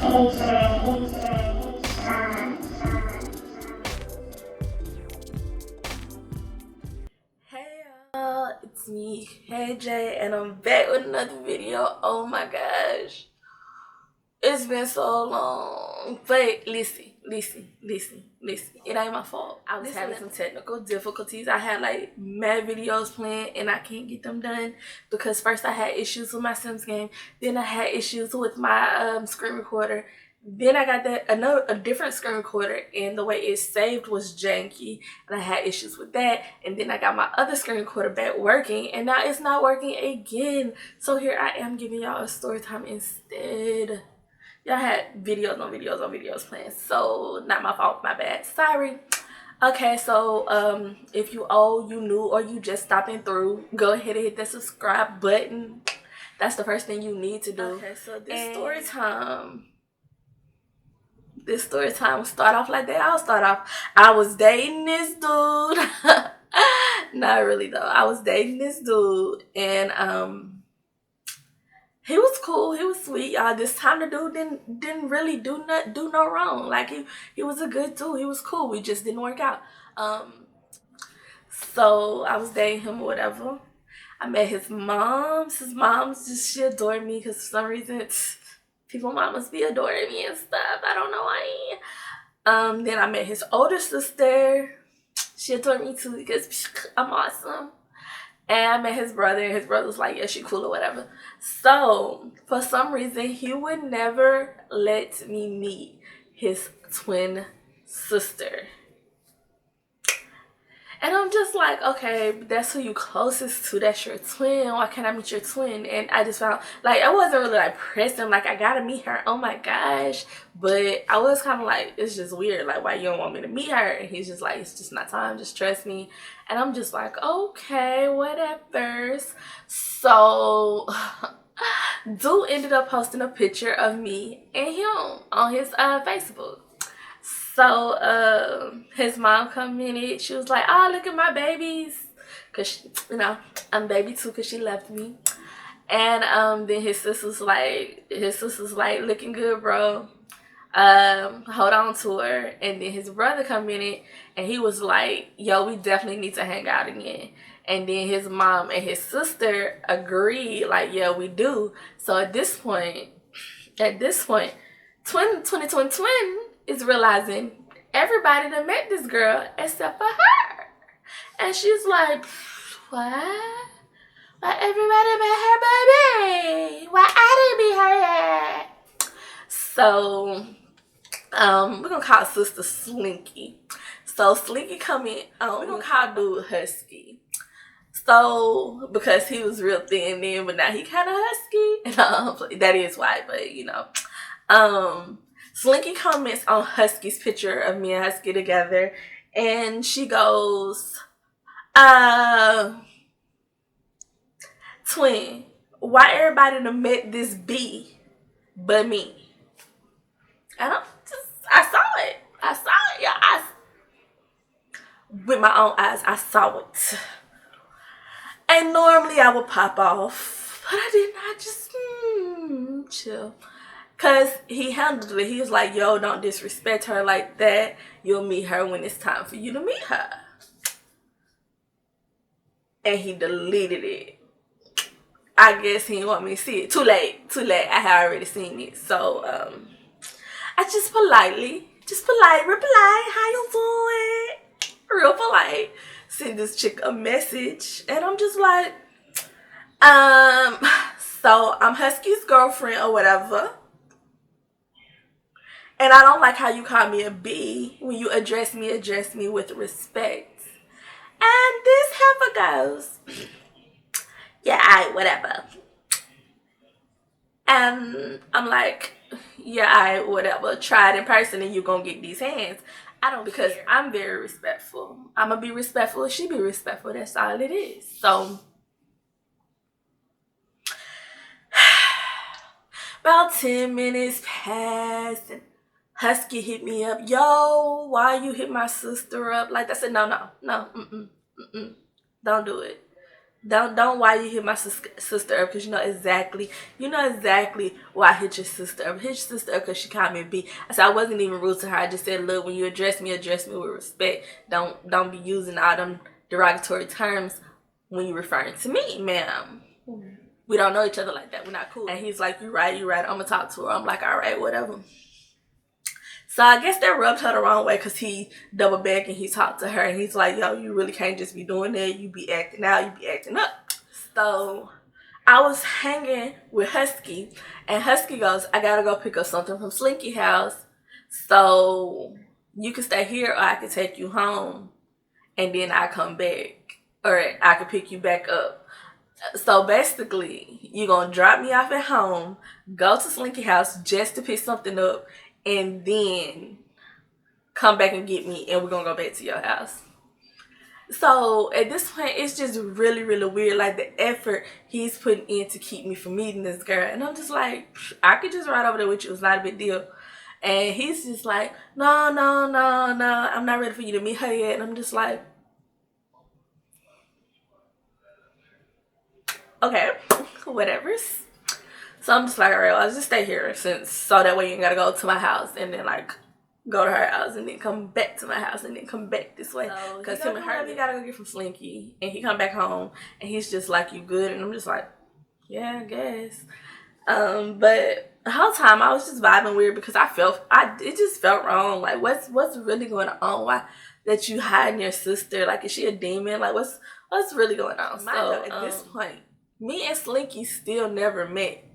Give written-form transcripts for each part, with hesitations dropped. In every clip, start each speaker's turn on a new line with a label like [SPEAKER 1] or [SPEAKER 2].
[SPEAKER 1] Hey y'all, it's me, Hey Jay, and I'm back with another video. Oh my gosh, it's been so long. But listen. It ain't my fault. I was having some technical difficulties. I had like mad videos planned and I can't get them done because first I had issues with my Sims game, then I had issues with my screen recorder. Then I got a different screen recorder and the way it saved was janky and I had issues with that. And then I got my other screen recorder back working and now it's not working again. So here I am giving y'all a story time instead. Y'all had videos on videos planned, so not my fault, my bad, sorry. Okay, so if you old, you new, or you just stopping through, go ahead and hit that subscribe button. That's the first thing you need to do. Okay, so this story time start off like that. I was dating this dude. Not really though. I was dating this dude and he was cool. He was sweet. This time the dude didn't really do no wrong. Like he was a good dude. He was cool. We just didn't work out. So I was dating him or whatever. I met his moms. His moms she adored me because for some reason people mamas be adoring me and stuff. I don't know why. Then I met his older sister. She adored me too because I'm awesome. And I met his brother, and his brother was like, yeah, she cool or whatever. So, for some reason, he would never let me meet his twin sister. And I'm just like, okay, that's who you closest to. That's your twin. Why can't I meet your twin? And I just found, like, I wasn't really, like, pressing. Like, I gotta meet her. Oh, my gosh. But I was kind of like, it's just weird. Like, why you don't want me to meet her? And he's just like, it's just not time. Just trust me. And I'm just like, okay, whatever. So, dude ended up posting a picture of me and him on his Facebook. So his mom commented. She was like, oh, look at my babies. Because, you know, I'm baby too because she left me. And then his sister's like, looking good, bro. Hold on to her. And then his brother commented and he was like, yo, we definitely need to hang out again. And then his mom and his sister agreed, like, yeah, we do. So at this point, twin is realizing everybody that met this girl except for her. And she's like, what? Why everybody met her, baby? Why I didn't meet her yet? So, we're gonna call sister Slinky. So Slinky come in, we're gonna call dude Husky. So, because he was real thin then, but now he kind of husky. That is why, but you know. Slinky comments on Husky's picture of me and Husky together. And she goes, twin, why everybody done met this B but me? And I saw it. Yeah, with my own eyes, I saw it. And normally I would pop off, but I didn't. I just chill. Cause he handled it. He was like, yo, don't disrespect her like that. You'll meet her when it's time for you to meet her. And he deleted it. I guess he didn't want me to see it. Too late. I had already seen it. So I just polite reply, how you doing? Real polite. Send this chick a message. And I'm just like, so I'm Husky's girlfriend or whatever. And I don't like how you call me a B. When you address me with respect. And this heifer goes, yeah, alright, whatever. And I'm like, yeah, alright, whatever. Try it in person and you're gonna get these hands. I don't, because I'm very respectful. I'm gonna be respectful. She be respectful. That's all it is. So, about 10 minutes passed and Husky hit me up. Yo, why you hit my sister up? Like I said, no. Don't do it. Don't why you hit my sister up, because you know exactly why I hit your sister up. Hit your sister up because she called me a B. I said I wasn't even rude to her. I just said, look, when you address me with respect. Don't be using all them derogatory terms when you're referring to me, ma'am. We don't know each other like that. We're not cool. And he's like, you right. I'm gonna talk to her. I'm like, all right, whatever. So I guess that rubbed her the wrong way, because he double back and he talked to her and he's like, yo, you really can't just be doing that. You be acting out, you be acting up. So I was hanging with Husky, and Husky goes, I gotta go pick up something from Slinky house. So you can stay here, or I can take you home and then I come back. Or I can pick you back up. So basically, you're gonna drop me off at home, go to Slinky house just to pick something up, and then come back and get me, and we're gonna go back to your house. So at this point, it's just really, really weird, like the effort he's putting in to keep me from meeting this girl. And I'm just like, I could just ride over there with you. It's not a big deal. And he's just like, no, I'm not ready for you to meet her yet. And I'm just like, okay, whatever. So I'm just like, all right, well, I'll just stay here, so that way you ain't gotta go to my house and then like go to her house and then come back to my house and then come back this way. Because him and her, we gotta go get from Slinky, and he come back home and he's just like, you good? And I'm just like, yeah, I guess. But the whole time I was just vibing weird, because it just felt wrong. Like, what's really going on? Why that you hiding your sister? Like, is she a demon? Like, what's really going on? So at this point, me and Slinky still never met.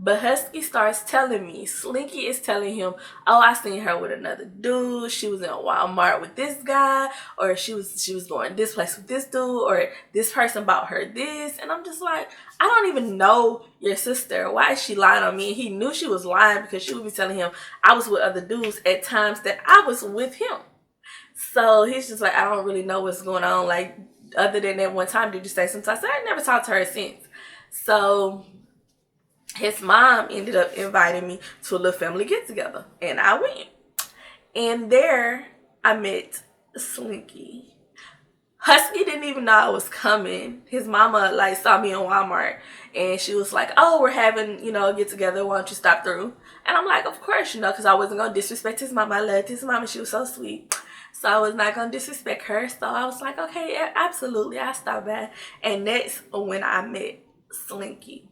[SPEAKER 1] But Husky starts telling me, Slinky is telling him, oh, I seen her with another dude. She was in Walmart with this guy, or she was going this place with this dude, or this person bought her this. And I'm just like, I don't even know your sister. Why is she lying on me? And he knew she was lying, because she would be telling him I was with other dudes at times that I was with him. So he's just like, I don't really know what's going on. Like, other than that one time, did you say something? I said, I never talked to her since. So his mom ended up inviting me to a little family get together, and I went. And there I met Slinky. Husky didn't even know I was coming. His mama like saw me in Walmart, and she was like, oh, we're having, a get together. Why don't you stop through? And I'm like, of course, because I wasn't going to disrespect his mama. I loved his mama. She was so sweet. So I was not going to disrespect her. So I was like, okay, yeah, absolutely. I stopped by. And that's when I met Slinky.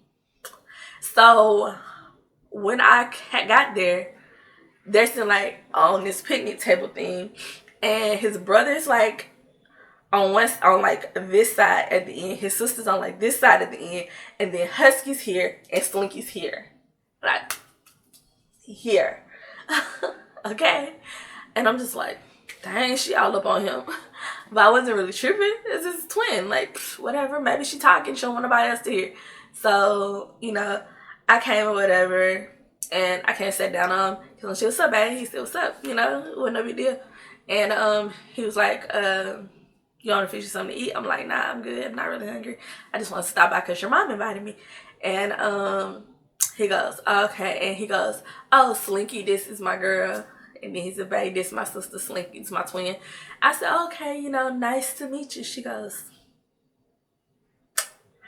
[SPEAKER 1] So when I got there, they're still like on this picnic table thing, and his brother's like on like this side at the end, his sister's on like this side at the end, and then Husky's here and Slinky's here, like here. Okay, and I'm just like, dang, she all up on him. But I wasn't really tripping. It's his twin, like whatever. Maybe she talking, she don't want nobody else to hear. So I came or whatever, and I came sat down on him. He was like, what's up, babe? He said, what's up? It wasn't no big deal. And he was like, you want to fix you something to eat? I'm like, nah, I'm good. I'm not really hungry. I just want to stop by because your mom invited me. And he goes, okay. And he goes, oh, Slinky, this is my girl. And then he said, babe, this is my sister Slinky. It's my twin. I said, okay, nice to meet you. She goes,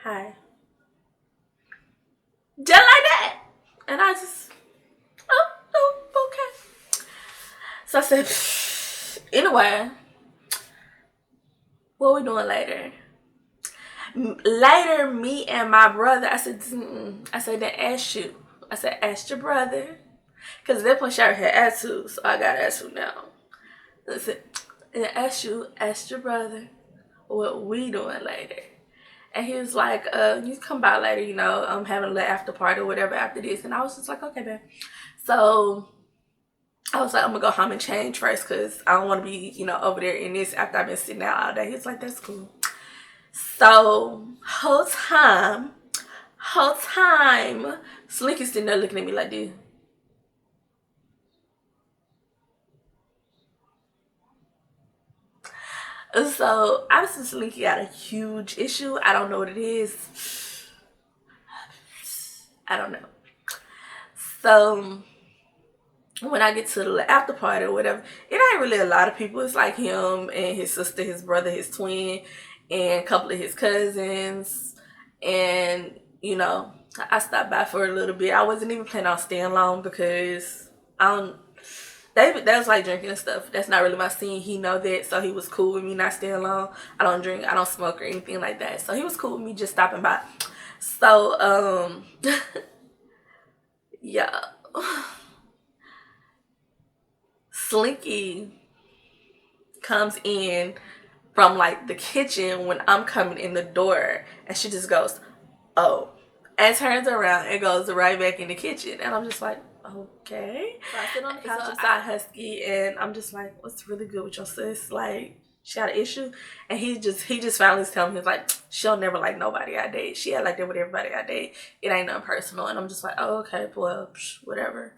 [SPEAKER 1] hi. Just like that. And I just, oh, okay. So I said, anyway, what we doing later? Later, me and my brother, I said, then ask you. I said, ask your brother. Because at that point, she already had attitude, so I got attitude now. I said, and ask your brother what we doing later. And he was like, you come by later, I'm having a little after party or whatever after this. And I was just like, okay, babe. So I was like, I'm going to go home and change first, because I don't want to be, over there in this after I've been sitting out all day. He was like, that's cool. So whole time, Slinky's sitting there looking at me like this. So obviously Slinky got a huge issue. I don't know what it is. I don't know. So when I get to the after party or whatever, it ain't really a lot of people. It's like him and his sister, his brother, his twin, and a couple of his cousins. And, you know, I stopped by for a little bit. I wasn't even planning on staying long because I don't. That was like drinking and stuff. That's not really my scene. He know that, so he was cool with me not staying long. I don't drink, I don't smoke or anything like that. So he was cool with me just stopping by. So yeah. Slinky comes in from like the kitchen when I'm coming in the door, and she just goes, "Oh," and turns around and goes right back in the kitchen, and I'm just like, okay. So I sit on the couch beside Husky, and I'm just like, what's really good with your sis? Like, she got an issue? And he just finally telling me, he's like, she'll never like nobody I date. She had like that with everybody I date. It ain't nothing personal. And I'm just like, oh, okay, well, whatever.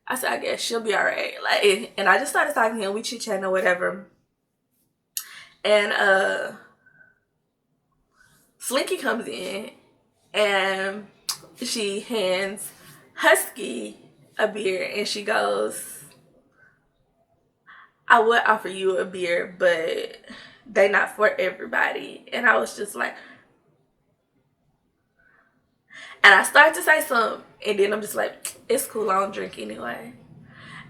[SPEAKER 1] I said, I guess she'll be all right. Like, and I just started talking to him. We chit chatting or whatever. And Slinky comes in, and she hands Husky a beer, and she goes, I would offer you a beer, but they not for everybody. And I was just like, and I started to say something, and then I'm just like, it's cool, I don't drink anyway.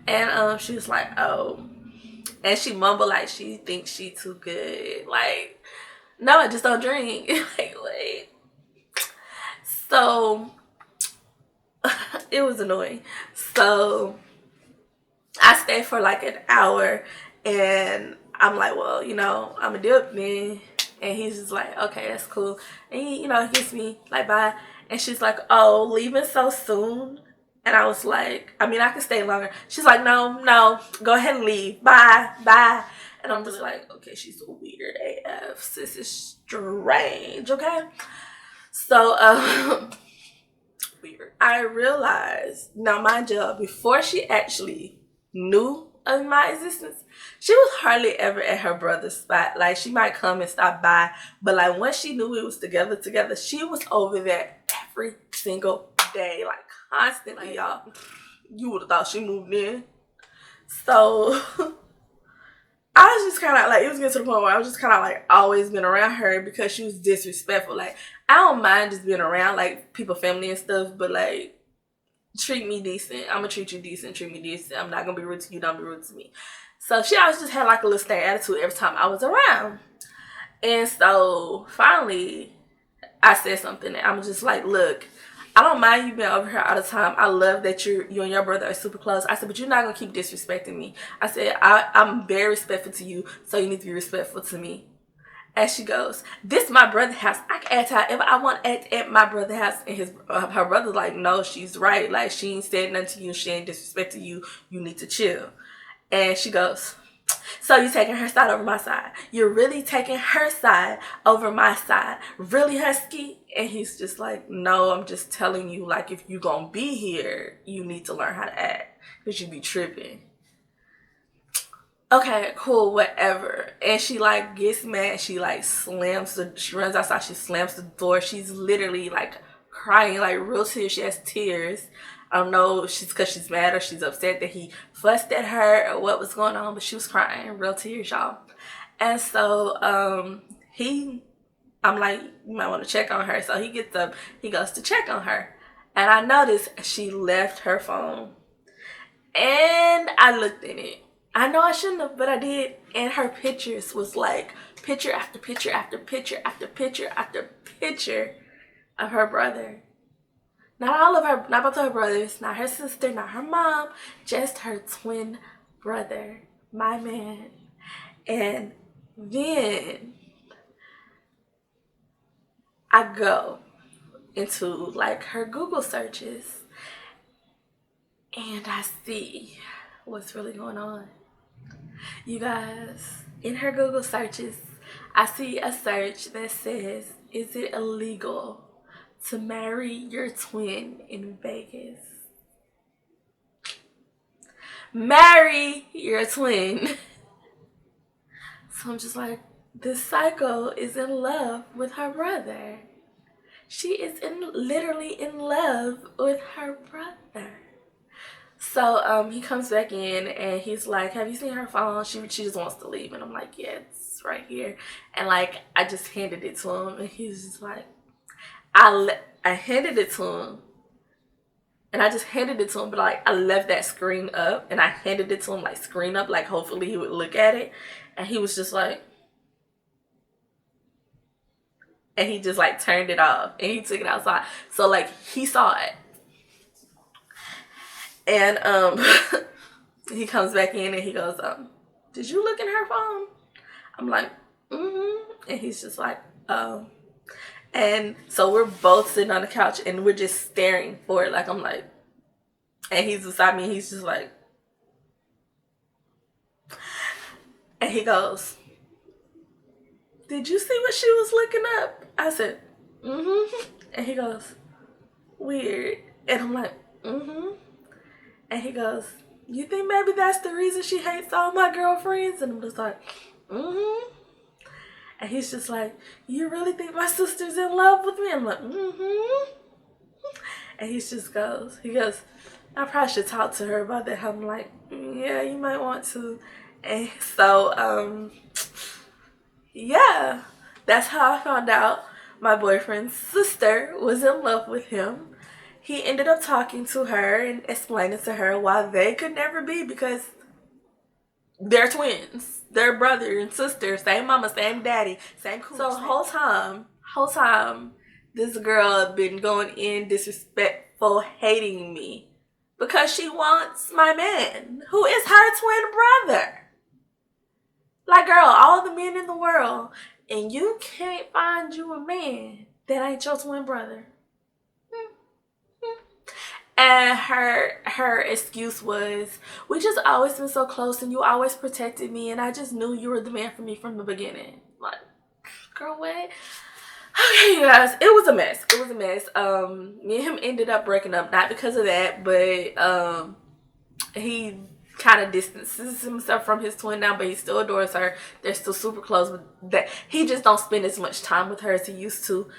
[SPEAKER 1] And she was like, oh. And she mumbled like she thinks she too good. Like, no, I just don't drink. Like, wait. So it was annoying. So I stayed for like an hour, and I'm like, well, you know, I'm a dip then. And he's just like, okay, that's cool. And he, you know, he gets me like, bye. And she's like, oh, leaving so soon? And I was like, I mean, I can stay longer. She's like, no, go ahead and leave. Bye. And I'm just like, okay, she's weird AF. This is strange, okay? So, weird. I realized, now mind you, before she actually knew of my existence, she was hardly ever at her brother's spot. Like, she might come and stop by, but like once she knew we was together, she was over there every single day, like constantly, like, y'all. You would have thought she moved in. So I was just kind of like, it was getting to the point where I was just kind of like always been around her because she was disrespectful. Like, I don't mind just being around like people, family and stuff, but like, treat me decent. I'm gonna treat you decent. Treat me decent. I'm not gonna be rude to you. Don't be rude to me. So she always just had like a little stank attitude every time I was around. And so finally, I said something, and I'm just like, look, I don't mind you being over here all the time. I love that you and your brother are super close. I said, but you're not gonna keep disrespecting me. I said, I'm very respectful to you, so you need to be respectful to me. And she goes, this my brother's house. I can act however I want to act at my brother's house. And her brother's like, no, she's right. Like, she ain't said nothing to you. She ain't disrespected you. You need to chill. And she goes, so you taking her side over my side? You're really taking her side over my side? Really, Husky? And he's just like, no, I'm just telling you, like, if you gonna be here, you need to learn how to act. Because you be tripping. Okay, cool, whatever. And she like gets mad. She like she runs outside. She slams the door. She's literally like crying, like real tears. She has tears. I don't know if she's because she's mad or she's upset that he fussed at her or what was going on, but she was crying, real tears, y'all. And so I'm like, you might want to check on her. So he gets up, he goes to check on her. And I noticed she left her phone. And I looked in it. I know I shouldn't have, but I did. And her pictures was like picture after picture after picture after picture after picture of her brother. Not all of her, not both of her brothers, not her sister, not her mom, just her twin brother, my man. And then I go into like her Google searches, and I see what's really going on. You guys, in her Google searches, I see a search that says, is it illegal to marry your twin in Vegas? Marry your twin. So I'm just like, this psycho is in love with her brother. She is literally in love with her brother. So he comes back in and he's like, have you seen her phone? She just wants to leave. And I'm like, yeah, it's right here. And like, I just handed it to him, and he was just like, I handed it to him, and I just handed it to him, but like, I left that screen up, and I handed it to him like screen up, like hopefully he would look at it, and he was just like, and he just like turned it off, and he took it outside. So like, he saw it, and he comes back in and he goes, did you look in her phone? I'm like, and he's just like, oh. And so we're both sitting on the couch and we're just staring for it. Like, I'm like, and he's beside me and he's just like, and he goes, did you see what she was looking up? I said, and he goes, weird. And I'm like, and he goes, you think maybe that's the reason she hates all my girlfriends? And I'm just like, and he's just like, you really think my sister's in love with me? I'm like, and he goes, I probably should talk to her about that. I'm like, yeah, you might want to. And so, yeah, that's how I found out my boyfriend's sister was in love with him. He ended up talking to her and explaining to her why they could never be, because they're twins. They're brother and sister, same mama, same daddy, same cool. So the whole time, this girl been going in disrespectful, hating me because she wants my man, who is her twin brother. Like, girl, all the men in the world, and you can't find you a man that ain't your twin brother. And her excuse was, we just always been so close and you always protected me and I just knew you were the man for me from the beginning. Like, girl, what? Okay, you guys, it was a mess. It was a mess. Me and him ended up breaking up, not because of that, but he kind of distances himself from his twin now, but he still adores her. They're still super close, but that he just don't spend as much time with her as he used to.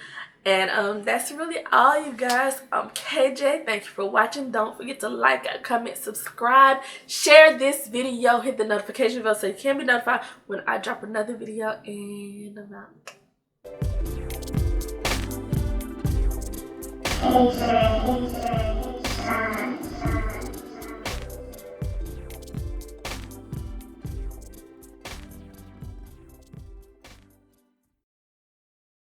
[SPEAKER 1] And that's really all, you guys. I'm KJ. Thank you for watching. Don't forget to like, comment, subscribe, share this video, hit the notification bell so you can be notified when I drop another video. And I'm out.